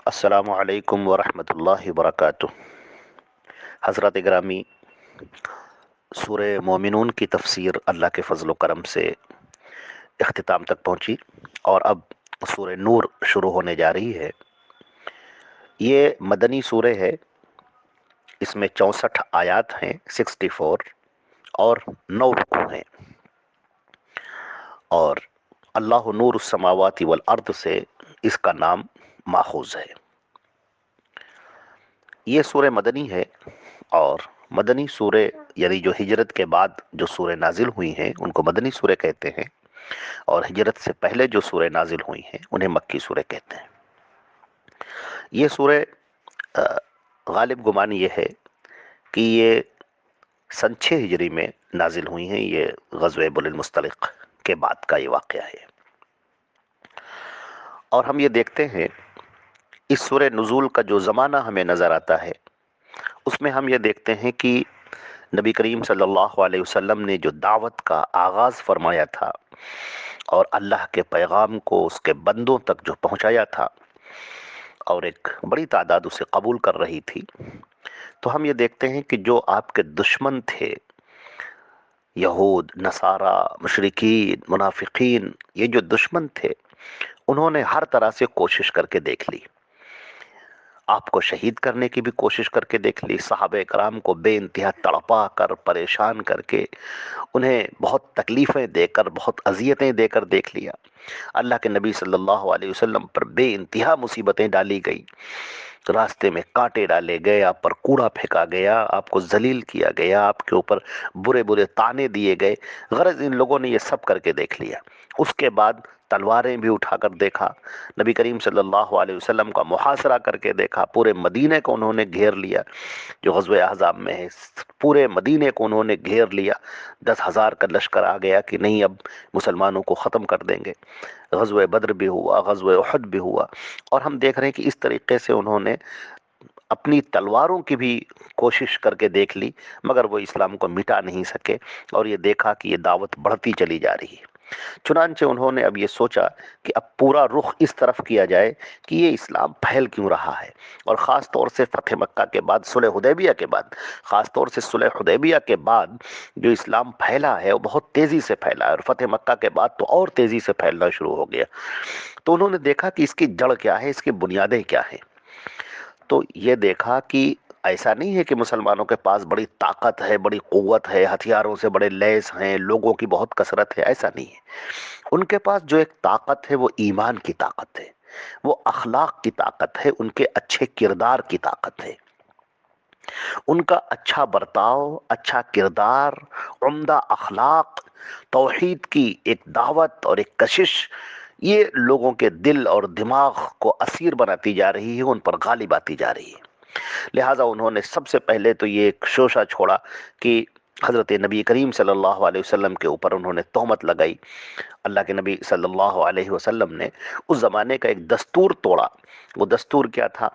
السلام علیکم ورحمۃ اللہ وبرکاتہ۔ حضرات گرامی، سورہ مومنون کی تفسیر اللہ کے فضل و کرم سے اختتام تک پہنچی اور اب سورہ نور شروع ہونے جا رہی ہے۔ یہ مدنی سورہ ہے، اس میں 64 آیات ہیں، 64 اور 9 رکوع ہیں، اور اللہ نور السماوات والارض سے اس کا نام ماخوذ ہے۔ یہ سورہ مدنی ہے، اور مدنی سورہ یعنی جو ہجرت کے بعد جو سورہ نازل ہوئی ہیں ان کو مدنی سورہ کہتے ہیں، اور ہجرت سے پہلے جو سورہ نازل ہوئی ہیں انہیں مکی سورہ کہتے ہیں۔ یہ سورہ غالب گمان یہ ہے کہ یہ سن 6 ہجری میں نازل ہوئی ہیں۔ یہ غزوہ بنی المصطلق کے بعد کا یہ واقعہ ہے، اور ہم یہ دیکھتے ہیں اس سورہ نزول کا جو زمانہ ہمیں نظر آتا ہے اس میں ہم یہ دیکھتے ہیں کہ نبی کریم صلی اللہ علیہ وسلم نے جو دعوت کا آغاز فرمایا تھا اور اللہ کے پیغام کو اس کے بندوں تک جو پہنچایا تھا، اور ایک بڑی تعداد اسے قبول کر رہی تھی، تو ہم یہ دیکھتے ہیں کہ جو آپ کے دشمن تھے، یہود، نصارہ، مشرکین، منافقین، یہ جو دشمن تھے انہوں نے ہر طرح سے کوشش کر کے دیکھ لی، آپ کو شہید کرنے کی بھی کوشش کر کے دیکھ لی، صحابہ کرام کو بے انتہا تڑپا کر، پریشان کر کے، انہیں بہت تکلیفیں دے کر، بہت اذیتیں دے کر دیکھ لیا، اللہ کے نبی صلی اللہ علیہ وسلم پر بے انتہا مصیبتیں ڈالی گئی، راستے میں کانٹے ڈالے گئے، آپ پر کوڑا پھینکا گیا، آپ کو ذلیل کیا گیا، آپ کے اوپر برے برے طعنے دیے گئے۔ غرض ان لوگوں نے یہ سب کر کے دیکھ لیا۔ اس کے بعد تلواریں بھی اٹھا کر دیکھا، نبی کریم صلی اللہ علیہ وسلم کا محاصرہ کر کے دیکھا، پورے مدینے کو انہوں نے گھیر لیا، جو غزوہ احزاب میں ہے، پورے مدینے کو انہوں نے گھیر لیا، 10,000 کا لشکر آ گیا کہ نہیں اب مسلمانوں کو ختم کر دیں گے۔ غزوہ بدر بھی ہوا، غزوہ احد بھی ہوا، اور ہم دیکھ رہے ہیں کہ اس طریقے سے انہوں نے اپنی تلواروں کی بھی کوشش کر کے دیکھ لی، مگر وہ اسلام کو مٹا نہیں سکے، اور یہ دیکھا کہ یہ دعوت بڑھتی چلی جا رہی ہے۔ چنانچہ انہوں نے اب یہ سوچا کہ اب پورا رخ اس طرف کیا جائے کہ یہ اسلام پھیل کیوں رہا ہے، اور خاص طور سے فتح مکہ کے بعد، صلح حدیبیہ کے بعد، خاص طور سے صلح حدیبیہ کے بعد جو اسلام پھیلا ہے وہ بہت تیزی سے پھیلا ہے، اور فتح مکہ کے بعد تو اور تیزی سے پھیلنا شروع ہو گیا۔ تو انہوں نے دیکھا کہ اس کی جڑ کیا ہے، اس کی بنیادیں کیا ہیں۔ تو یہ دیکھا کہ ایسا نہیں ہے کہ مسلمانوں کے پاس بڑی طاقت ہے، بڑی قوت ہے، ہتھیاروں سے بڑے لیس ہیں، لوگوں کی بہت کثرت ہے، ایسا نہیں ہے۔ ان کے پاس جو ایک طاقت ہے وہ ایمان کی طاقت ہے، وہ اخلاق کی طاقت ہے، ان کے اچھے کردار کی طاقت ہے، ان کا اچھا برتاؤ، اچھا کردار، عمدہ اخلاق، توحید کی ایک دعوت اور ایک کشش، یہ لوگوں کے دل اور دماغ کو اسیر بناتی جا رہی ہے، ان پر غالب آتی جا رہی ہے۔ لہٰذا انہوں نے سب سے پہلے تو یہ ایک شوشہ چھوڑا کہ حضرت نبی کریم صلی اللہ علیہ وسلم کے اوپر انہوں نے تہمت لگائی۔ اللہ کے نبی صلی اللہ علیہ وسلم نے اس زمانے کا ایک دستور توڑا۔ وہ دستور کیا تھا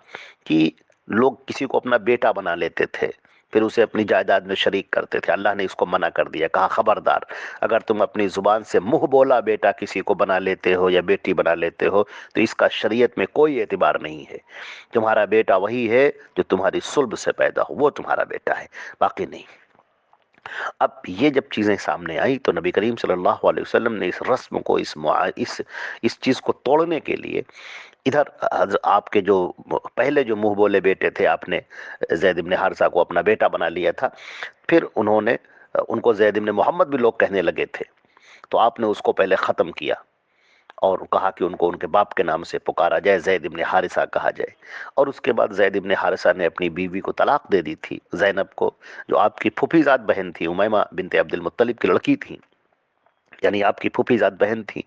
کہ لوگ کسی کو اپنا بیٹا بنا لیتے تھے، پھر اسے اپنی جائیداد میں شریک کرتے تھے۔ اللہ نے اس کو منع کر دیا، کہا خبردار، اگر تم اپنی زبان سے منہ بولا بیٹا کسی کو بنا لیتے ہو یا بیٹی بنا لیتے ہو تو اس کا شریعت میں کوئی اعتبار نہیں ہے۔ تمہارا بیٹا وہی ہے جو تمہاری صلب سے پیدا ہو، وہ تمہارا بیٹا ہے، باقی نہیں۔ اب یہ جب چیزیں سامنے آئی تو نبی کریم صلی اللہ علیہ وسلم نے اس رسم کو، اس چیز کو توڑنے کے لیے، ادھر آپ کے جو پہلے جو منہ بولے بیٹے تھے، آپ نے زید بن حارثہ کو اپنا بیٹا بنا لیا تھا، پھر انہوں نے ان کو زید بن محمد بھی لوگ کہنے لگے تھے، تو آپ نے اس کو پہلے ختم کیا اور کہا کہ ان کو ان کے باپ کے نام سے پکارا جائے، زید بن حارثہ کہا جائے۔ اور اس کے بعد زید بن حارثہ نے اپنی بیوی کو طلاق دے دی تھی، زینب کو، جو آپ کی پھوپھی زاد بہن تھی، امیمہ بنت عبد المطلب کی لڑکی تھی، یعنی آپ کی پھوپھی زاد بہن تھی،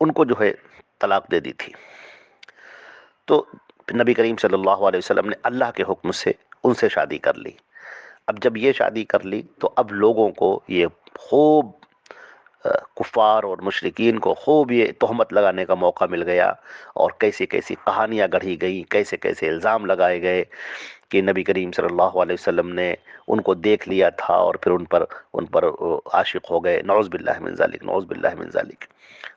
ان کو جو ہے طلاق دے دی تھی۔ تو نبی کریم صلی اللہ علیہ وسلم نے اللہ کے حکم سے ان سے شادی کر لی۔ اب جب یہ شادی کر لی تو اب لوگوں کو یہ خوب کفار اور مشرکین کو خوب یہ تہمت لگانے کا موقع مل گیا، اور کیسی کیسی کہانیاں گڑھی گئیں، کیسے کیسے الزام لگائے گئے کہ نبی کریم صلی اللہ علیہ وسلم نے ان کو دیکھ لیا تھا اور پھر ان پر عاشق ہو گئے، نعوذ باللہ من ذالک، نعوذ باللہ من ذالک۔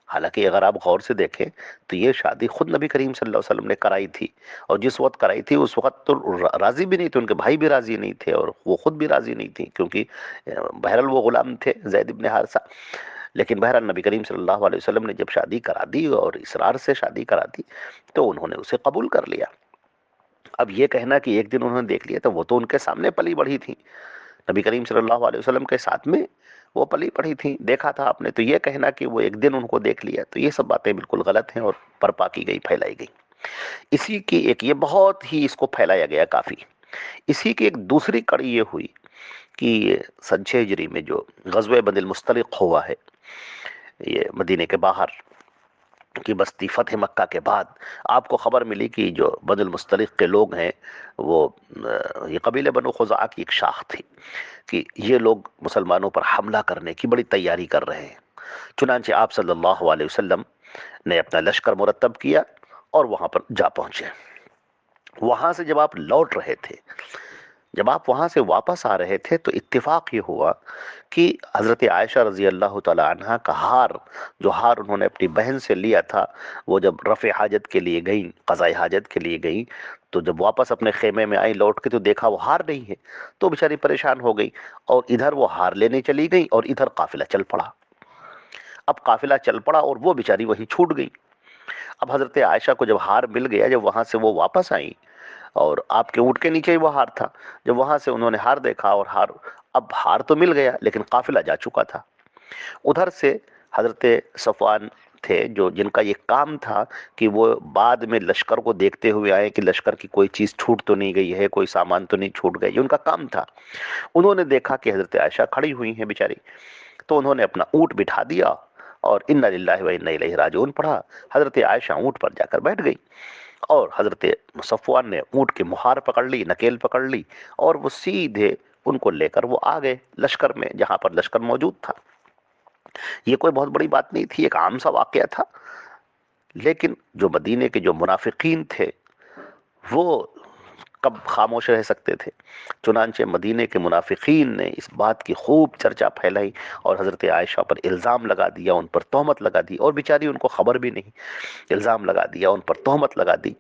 حالانکہ اگر آپ غور سے دیکھیں تو یہ شادی خود نبی کریم صلی اللہ علیہ وسلم نے کرائی تھی، اور جس وقت کرائی تھی اس وقت تو راضی بھی نہیں تھے، ان کے بھائی بھی راضی نہیں تھے اور وہ خود بھی راضی نہیں تھی، کیونکہ بہرحال وہ غلام تھے زید بن حارثہ۔ لیکن بہرحال نبی کریم صلی اللہ علیہ وسلم نے جب شادی کرا دی اور اصرار سے شادی کرا دی تو انہوں نے اسے قبول کر لیا۔ اب یہ کہنا کہ ایک دن انہوں نے دیکھ لیا، تو وہ تو ان کے سامنے پلی بڑھی تھی، نبی کریم صلی اللہ علیہ وسلم کے ساتھ میں وہ پلی پڑھی تھی، دیکھا تھا آپ نے، تو یہ کہنا کہ وہ ایک دن ان کو دیکھ لیا، تو یہ سب باتیں بالکل غلط ہیں اور برپا کی گئی، پھیلائی گئی۔ اسی کی ایک یہ بہت ہی اس کو پھیلایا گیا کافی۔ اسی کی ایک دوسری کڑی یہ ہوئی کہ سن 6 ہجری میں جو غزوہ بنی المصطلق ہوا ہے، یہ مدینے کے باہر کی بستی، فتح مکہ کے بعد آپ کو خبر ملی کہ جو بنی المصطلق کے لوگ ہیں وہ یہ قبیلے بنو خزاعہ کی ایک شاخ تھی کہ یہ لوگ مسلمانوں پر حملہ کرنے کی بڑی تیاری کر رہے ہیں۔ چنانچہ آپ صلی اللہ علیہ وسلم نے اپنا لشکر مرتب کیا اور وہاں پر جا پہنچے۔ وہاں سے جب آپ لوٹ رہے تھے، جب آپ وہاں سے واپس آ رہے تھے، تو اتفاق یہ ہوا کہ حضرت عائشہ رضی اللہ تعالی عنہا کا ہار، جو ہار انہوں نے اپنی بہن سے لیا تھا، وہ جب رفع حاجت کے لیے گئیں، قضاء حاجت کے لیے گئیں، تو جب واپس اپنے خیمے میں آئی لوٹ کے تو دیکھا وہ ہار نہیں ہے، تو بیچاری پریشان ہو گئی اور ادھر وہ ہار لینے چلی گئی اور ادھر قافلہ چل پڑا۔ اب قافلہ چل پڑا اور وہ بیچاری وہیں چھوٹ گئی۔ اب حضرت عائشہ کو جب ہار مل گیا، جب وہاں سے وہ واپس آئیں، اور آپ کے اونٹ کے نیچے ہی وہ ہار تھا، جب وہاں سے انہوں نے ہار دیکھا اور اب ہار تو مل گیا لیکن قافلہ جا چکا تھا۔ ادھر سے حضرت صفوان تھے جو جن کا یہ کام تھا کہ وہ بعد میں لشکر کو دیکھتے ہوئے آئے کہ لشکر کی کوئی چیز چھوٹ تو نہیں گئی ہے، کوئی سامان تو نہیں چھوٹ گیا، یہ ان کا کام تھا۔ انہوں نے دیکھا کہ حضرت عائشہ کھڑی ہوئی ہیں بیچاری، تو انہوں نے اپنا اونٹ بٹھا دیا اور انا للہ و انا الیہ راجعون پڑھا۔ حضرت عائشہ اونٹ پر جا کر بیٹھ گئی اور حضرت صفوان نے اونٹ کی مہار پکڑ لی، نکیل پکڑ لی، اور وہ سیدھے ان کو لے کر وہ آ گئے لشکر میں، جہاں پر لشکر موجود تھا۔ یہ کوئی بہت بڑی بات نہیں تھی، ایک عام سا واقعہ تھا، لیکن جو مدینے کے جو منافقین تھے وہ کب خاموش رہ سکتے تھے؟ چنانچہ مدینے کے منافقین نے اس بات کی خوب چرچا پھیلائی اور حضرت عائشہ پر الزام لگا دیا، ان پر تہمت لگا دی، اور بیچاری ان کو خبر بھی نہیں، الزام لگا دیا، ان پر تہمت لگا دی،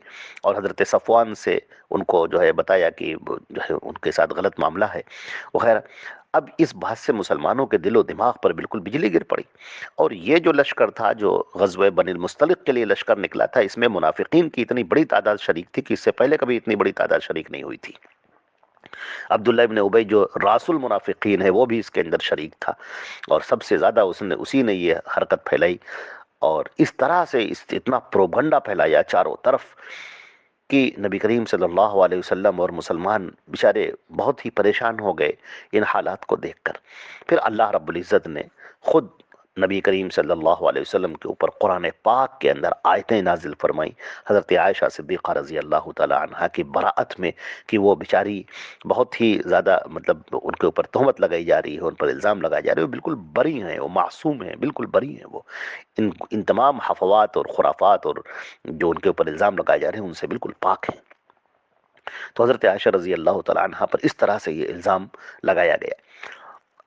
اور حضرت صفوان سے ان کو جو ہے بتایا کہ جو ہے ان کے ساتھ غلط معاملہ ہے وغیرہ۔ اب اس بات سے مسلمانوں کے دل و دماغ پر بالکل بجلی گر پڑی، اور یہ جو لشکر تھا جو غزوہ بنی المصطلق کے لیے لشکر نکلا تھا، اس میں منافقین کی اتنی بڑی تعداد شریک تھی کہ اس سے پہلے کبھی اتنی بڑی تعداد شریک نہیں ہوئی تھی۔ عبداللہ ابن ابی جو راس المنافقین ہے وہ بھی اس کے اندر شریک تھا، اور سب سے زیادہ اسی نے یہ حرکت پھیلائی، اور اس طرح سے اتنا پروگنڈا پھیلایا چاروں طرف کہ نبی کریم صلی اللہ علیہ وسلم اور مسلمان بیچارے بہت ہی پریشان ہو گئے ان حالات کو دیکھ کر۔ پھر اللہ رب العزت نے خود نبی کریم صلی اللہ علیہ وسلم کے اوپر قرآن پاک کے اندر آیتیں نازل فرمائیں، حضرت عائشہ صدیقہ رضی اللہ تعالی عنہا کی براءت میں، کہ وہ بیچاری بہت ہی زیادہ مطلب ان کے اوپر تہمت لگائی جا رہی ہے، ان پر الزام لگائے جا رہے ہیں، وہ بالکل بری ہیں، وہ معصوم ہیں، بالکل بری ہیں، وہ ان تمام حفوات اور خرافات اور جو ان کے اوپر الزام لگائے جا رہے ہیں ان سے بالکل پاک ہیں۔ تو حضرت عائشہ رضی اللہ تعالی عنہا پر اس طرح سے یہ الزام لگایا گیا۔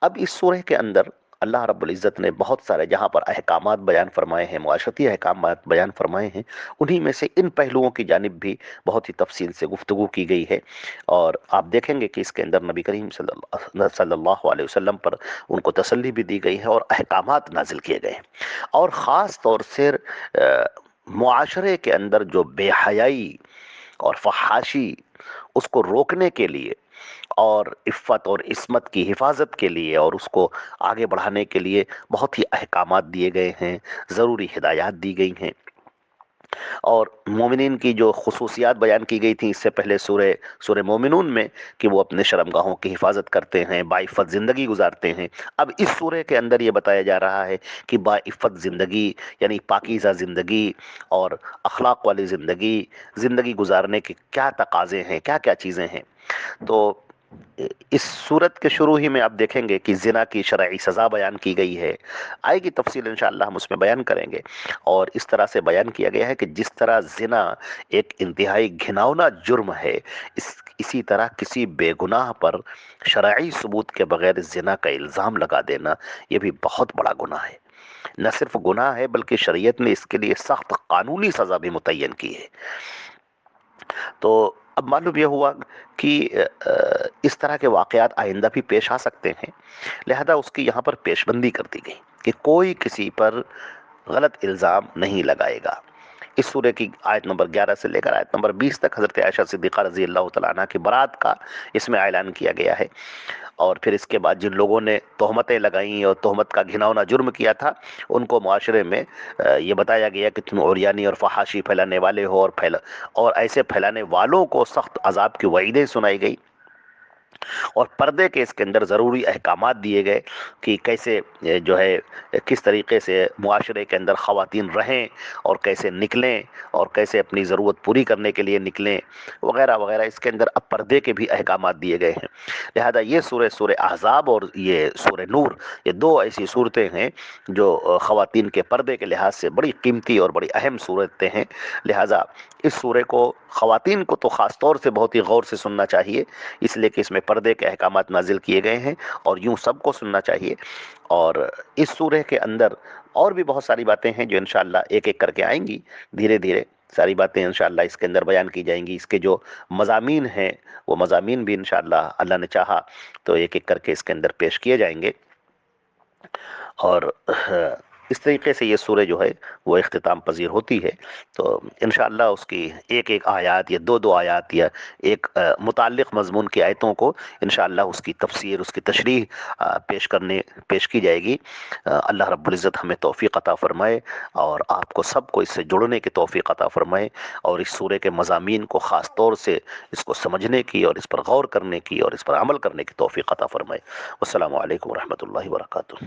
اب اس سورہ کے اندر اللہ رب العزت نے بہت سارے جہاں پر احکامات بیان فرمائے ہیں، معاشرتی احکامات بیان فرمائے ہیں، انہی میں سے ان پہلوؤں کی جانب بھی بہت ہی تفصیل سے گفتگو کی گئی ہے، اور آپ دیکھیں گے کہ اس کے اندر نبی کریم صلی اللہ علیہ وسلم پر ان کو تسلی بھی دی گئی ہے اور احکامات نازل کیے گئے ہیں، اور خاص طور سے معاشرے کے اندر جو بے حیائی اور فحاشی، اس کو روکنے کے لیے اور عفت اور عصمت کی حفاظت کے لیے اور اس کو آگے بڑھانے کے لیے بہت ہی احکامات دیے گئے ہیں، ضروری ہدایات دی گئی ہیں، اور مومنین کی جو خصوصیات بیان کی گئی تھیں اس سے پہلے سورہ مومنون میں، کہ وہ اپنے شرمگاہوں کی حفاظت کرتے ہیں، باعفت زندگی گزارتے ہیں۔ اب اس سورہ کے اندر یہ بتایا جا رہا ہے کہ باعفت زندگی یعنی پاکیزہ زندگی اور اخلاق والی زندگی گزارنے کے کیا تقاضے ہیں، کیا کیا چیزیں ہیں۔ تو اس صورت کے شروع ہی میں آپ دیکھیں گے کہ زنا کی شرعی سزا بیان کی گئی ہے، آئے گی تفصیل انشاءاللہ ہم اس میں بیان کریں گے، اور اس طرح سے بیان کیا گیا ہے کہ جس طرح زنا ایک انتہائی گھناؤنا جرم ہے، اسی طرح کسی بے گناہ پر شرعی ثبوت کے بغیر زنا کا الزام لگا دینا یہ بھی بہت بڑا گناہ ہے۔ نہ صرف گناہ ہے بلکہ شریعت نے اس کے لیے سخت قانونی سزا بھی متعین کی ہے۔ تو اب معلوم یہ ہوا کہ اس طرح کے واقعات آئندہ بھی پیش آ سکتے ہیں، لہذا اس کی یہاں پر پیش بندی کر دی گئی کہ کوئی کسی پر غلط الزام نہیں لگائے گا۔ اس سورہ کی آیت نمبر 11 سے لے کر آیت نمبر 20 تک حضرت عائشہ صدیقہ رضی اللہ تعالیٰ عنہ کی برات کا اس میں اعلان کیا گیا ہے، اور پھر اس کے بعد جن لوگوں نے تہمتیں لگائیں اور تہمت کا گھناؤنا جرم کیا تھا ان کو معاشرے میں یہ بتایا گیا کہ تم عریانی اور فحاشی پھیلانے والے ہو، اور ایسے پھیلانے والوں کو سخت عذاب کی وعیدیں سنائی گئی، اور پردے کے اس کے اندر ضروری احکامات دیے گئے کہ کیسے جو ہے کس طریقے سے معاشرے کے اندر خواتین رہیں اور کیسے نکلیں اور کیسے اپنی ضرورت پوری کرنے کے لیے نکلیں وغیرہ وغیرہ۔ اس کے اندر اب پردے کے بھی احکامات دیے گئے ہیں، لہذا یہ سورہ احزاب اور یہ سورہ نور، یہ دو ایسی صورتیں ہیں جو خواتین کے پردے کے لحاظ سے بڑی قیمتی اور بڑی اہم صورتیں ہیں، لہذا اس سورے کو خواتین کو تو خاص طور سے بہت ہی غور سے سننا چاہیے، اس لیے کہ اس میں پردے کے احکامات نازل کیے گئے ہیں، اور یوں سب کو سننا چاہیے۔ اور اس سورہ کے اندر اور بھی بہت ساری باتیں ہیں جو انشاءاللہ ایک ایک کر کے آئیں گی، دھیرے دھیرے ساری باتیں انشاءاللہ اس کے اندر بیان کی جائیں گی۔ اس کے جو مضامین ہیں وہ مضامین بھی انشاءاللہ اللہ نے چاہا تو ایک ایک کر کے اس کے اندر پیش کیے جائیں گے، اور اس طریقے سے یہ سورہ جو ہے وہ اختتام پذیر ہوتی ہے۔ تو انشاءاللہ اس کی ایک ایک آیات یا دو دو آیات یا ایک متعلق مضمون کی آیتوں کو انشاءاللہ اس کی تفسیر، اس کی تشریح پیش کی جائے گی۔ اللہ رب العزت ہمیں توفیق عطا فرمائے، اور آپ کو سب کو اس سے جڑنے کی توفیق عطا فرمائے، اور اس سورہ کے مضامین کو خاص طور سے اس کو سمجھنے کی اور اس پر غور کرنے کی اور اس پر عمل کرنے کی توفیق عطا فرمائے۔ والسلام علیکم ورحمۃ اللہ وبرکاتہ۔